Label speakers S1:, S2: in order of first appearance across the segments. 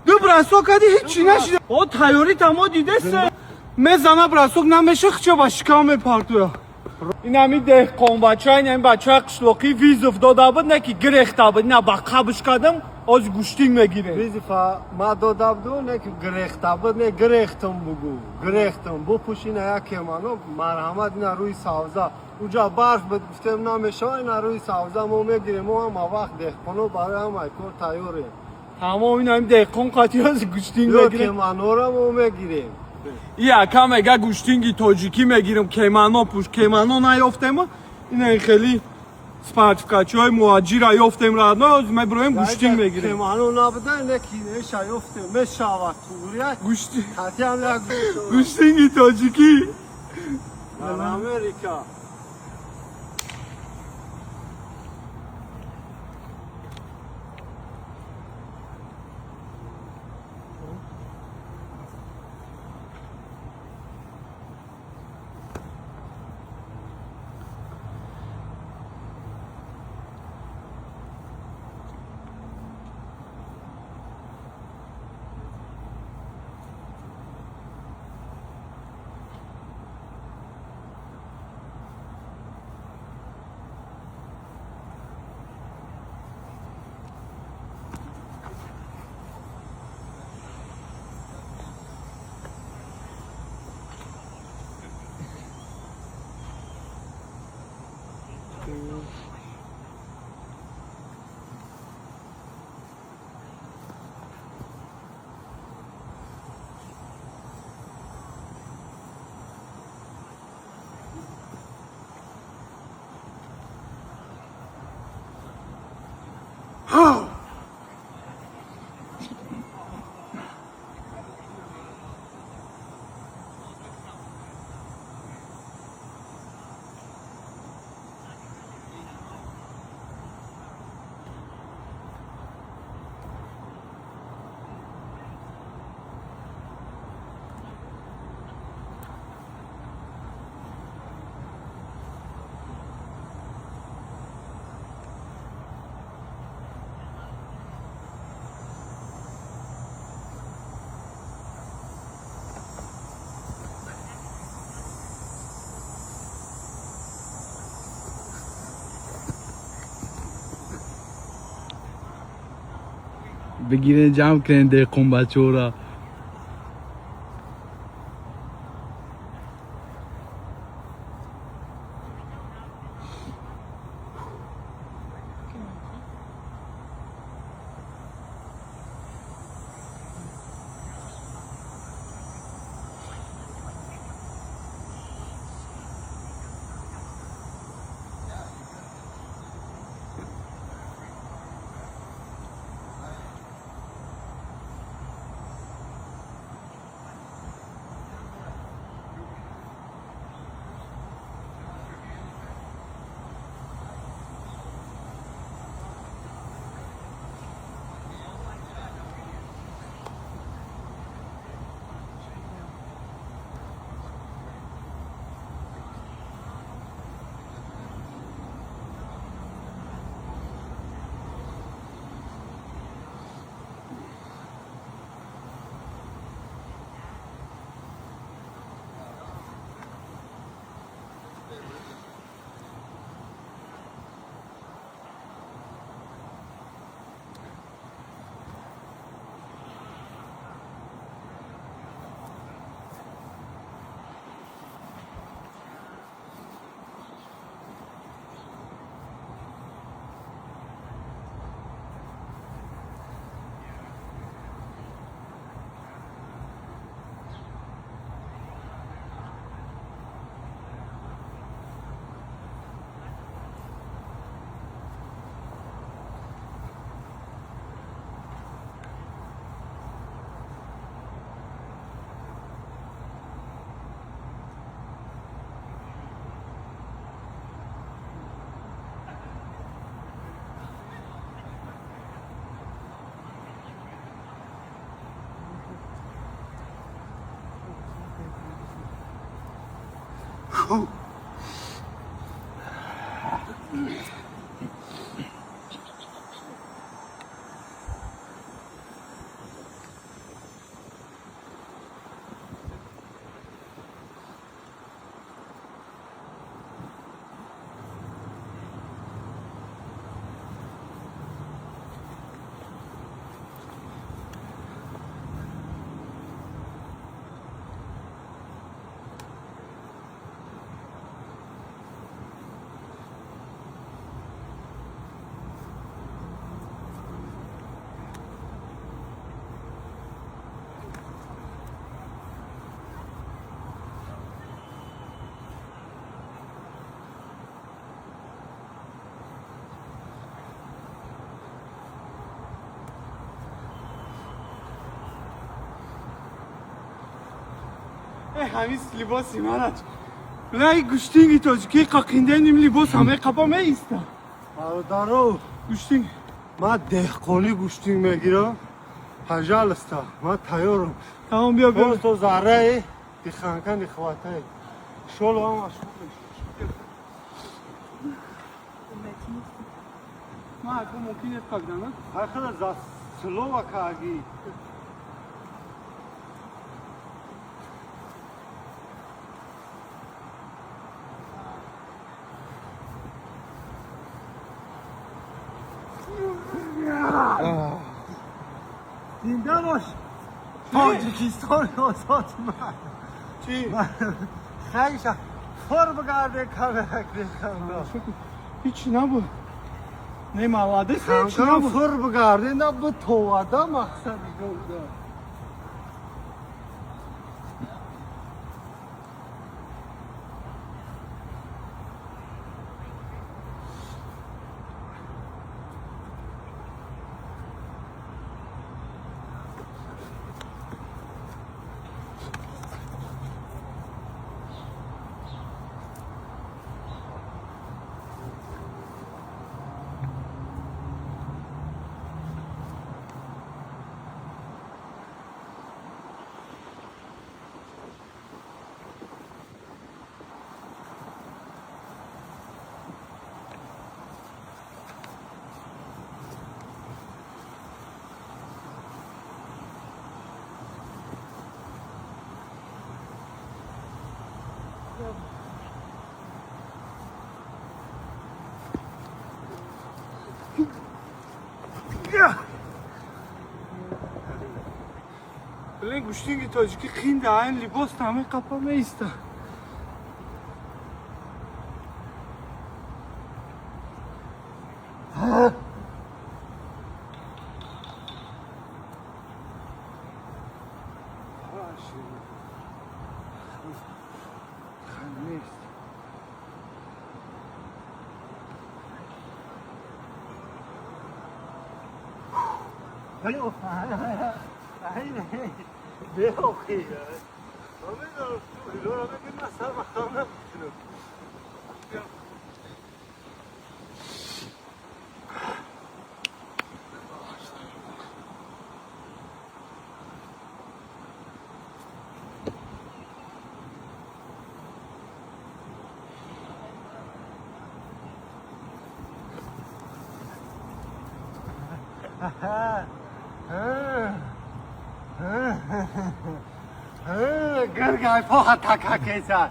S1: دو براسوک هدی هیچی نشده او تایوری تما دیده سه مزنه براسوک نمیشه خچه با شکام پارتویا این همی دهقان بچه های این بچه های قشلوقی ویزف داده بود نه که گرخته بود نه با قبش کدم از گوشتین میگیره
S2: ویزفا ما داده بودو نه که گرخته بود نه گرختم بگو گرختم بو پوشین یا کمانو مرحمت نه روی ساوزا اونجا برف گفتم نمیشه نه روی ساوزا ما میگیریم ما وقت دهقانو برای هم ایکور تایوره
S1: تمام این هم دهقان قاطی از گوشتین میگیره
S2: کمانو را ما میگیریم
S1: یا کم اگه گوشتینگی تاجیکی میگیرم کیمانو پوش کیمانو نیافتم این خیلی سپارتفکاچی های مهاجی را یافتم را نه از ما برایم گوشتینگ میگیریم
S2: کیمانو نبوده نکی نشه یافتم مشاوت توریت
S1: گوشتینگ
S2: حتی هم یک
S1: گوشتینگی تاجیکی
S2: در امریکا
S1: بگیرین جمع کنین دهقان بچه ها را همیز لباسی من نه گوشتینگی تاجیکی قاقینده نیم لباس همه قبا میسته
S2: برادرو
S1: گوشتینگ
S2: من دهقانی گوشتینگ میگیرم هجال است من تیارم
S1: تمام بیا بیا
S2: تو زاره دی خانکن دی خواته شلو هم اشکال
S1: ما حتی ممکنه قبدانه
S2: هر خیلی سلو و کاغی زنده باش تاجیکستان آزاد من
S1: چی؟
S2: خیلی شد فر بگرده کامرک دیکنده
S1: هیچی نبود نه مواده هیچی
S2: خانکن
S1: نبود
S2: فر بگرده نه به تواده مقصد گلده
S1: بلین گوشتینگی تاجیکی خینده این لباس همه قبا میسته
S2: Hallo, به آخیه همه دارم تو هلو را بگیم مثلا مخام نمیتونم گرگ ایپو حتی که کیسا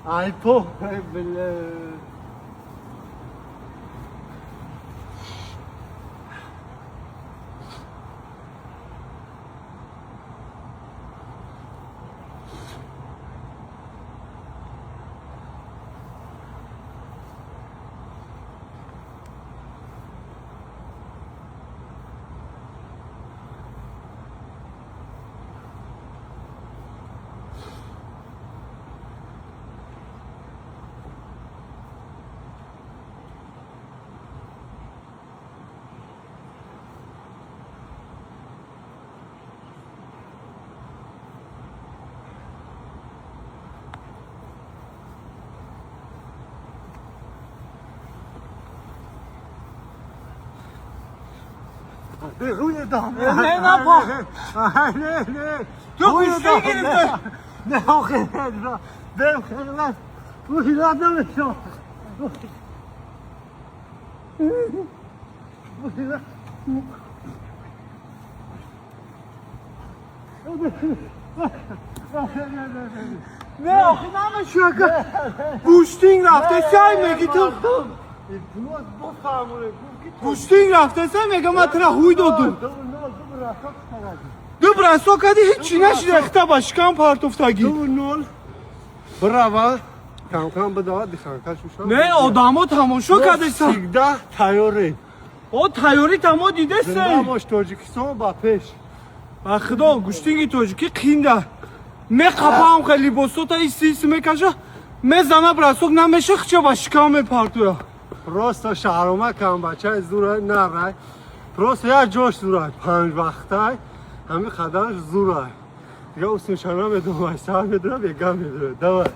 S2: ایپو بله به روی دامه
S1: نه نه با
S2: نه نه
S1: تو گوشتی گرفته
S2: نه آخه نه برم خدمت روی رد نمیشم
S1: نه آخه نمیشه گوشتینگ رفته سعی میگی تو گوشتینگ رفته سعی میگه من ترا هوی دادم دو براسو کدی هیچی نشده اختا باشکم پارت افتاگی
S2: 2-0 برابر کم کم بداد دیخانکش میشم
S1: نه آدمو تماشا کرده سا
S2: 13 تیاره
S1: او تیاری تمام دیده
S2: زنده
S1: سه
S2: باش تاجیکستان با پیش
S1: با خدا گوشتینگی توجیکی خینده میقپام خیلی بستو تا ایسی میکشه میزنه براسوک نمیشه خچه باشکم میپارتویا
S2: راست شهرامه کم بچه زوره نره راست یا جاش زوره 5 وقته همین خداش زوره دیگه اسمشانه میدونم سر میدونم بیگم میدونم دوار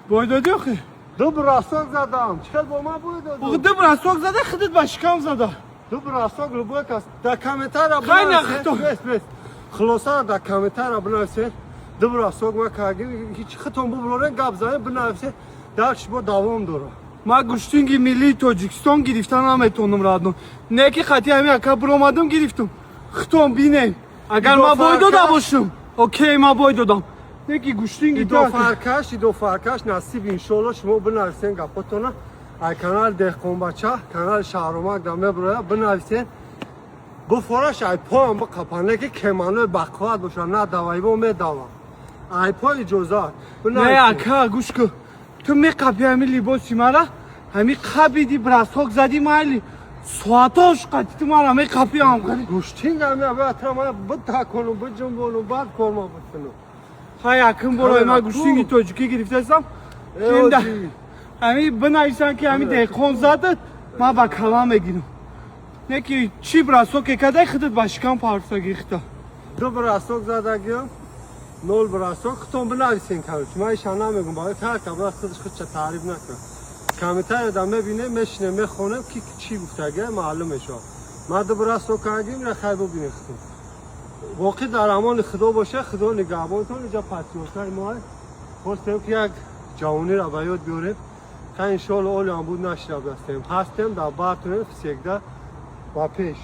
S1: باید دادی آخه
S2: دو براساک زدم چکل با من باید
S1: آخه
S2: دادم
S1: دو براساک زده خودت با شکم زده
S2: دو براساک رو باید کس در کامنتر را
S1: خیلی
S2: بنویسین
S1: نختم.
S2: بس خلاصه در کامنتر را بنویسین دو براساک ما کردیم هیچ خطون ببرورن گپ زنین بنویسین درش با دوام داره
S1: ما گوشتینگی ملی تاجیکستان گرفتن نمیتونم رادنم نه که خطی همین اکا برامدم گرفتم خطون بینه اگر ما باید داده باشم اوکی ما باید دادم نه که گوشتینگی
S2: دو فرکش نصیب انشالله شما بنویسین گپاتونه ای کانال دهقان بچه کانال شهرامک دمه برای بنویسین بفرش ای پا هم بقپنه که کمانه بقوات باشه نه دوایی با میدوام ای پا اجازات
S1: نه اکا گوش که تو می قبی همین لباسی مرا همین قبی دی براساک زدی مالی ساعتاش قطعی مرا می قبی هم کنی
S2: گوشتینگ هم نه باید من بد کنم بجنبونم بعد کارما بکنم
S1: های اکم برای ما گوشتینگی تاجیکی گرفته هستم همین بنایستن که همین دهقان زدت ما با کلام بگیرم نه که چی براساک کده خودت با شکم پارسا گرفته
S2: دو براساک زدگیم نول براساک خودتون بنویسین کارش من ایشان نمیگم باید هر کبرا خودش خود چه تعریف نکنم کامنتر ادم ببینه میشنه میخونم کی چی گفتگه معلومه شد ما دو براساک کردیم را خیر ببینید واقعی در امان خدا باشه خدا نگهبانتون اینجا پاتیوسای ما خواستیم که یک جوانی را به یاد بیاریم که انشالله اولی هم بود نشده هستیم در بعد فسیگده و پیش